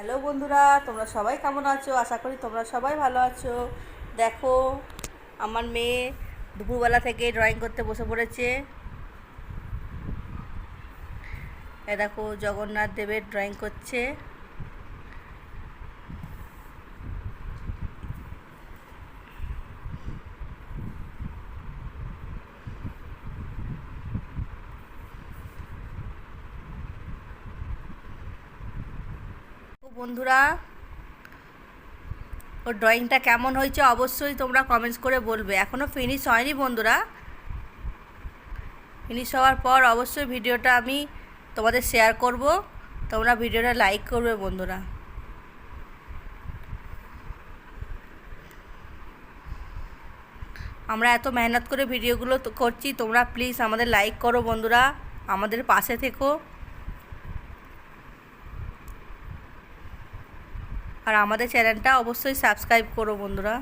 Hello বন্ধুরা, তোমরা সবাই কেমন আছো? আশা করি তোমরা সবাই ভালো আছো। দেখো, আমার মেয়ে দুপুরবেলা থেকে ড্রয়িং করতে বসে পড়েছে। এ দেখো, জগন্নাথ দেবের ড্রয়িং করছে। বন্ধুরা, ওর ড্রয়িংটা কেমন হয়েছে অবশ্যই তোমরা কমেন্টস করে বলবে। এখনও ফিনিশ হয়নি বন্ধুরা। ফিনিশ হওয়ার পর অবশ্যই ভিডিওটা আমি তোমাদের শেয়ার করব। তোমরা ভিডিওটা লাইক করবে বন্ধুরা। আমরা এত মেহনত করে ভিডিওগুলো করছি, তোমরা প্লিজ আমাদের লাইক করো বন্ধুরা, আমাদের পাশে থেকো। আর আমাদের চ্যানেলটা অবশ্যই সাবস্ক্রাইব করো বন্ধুরা।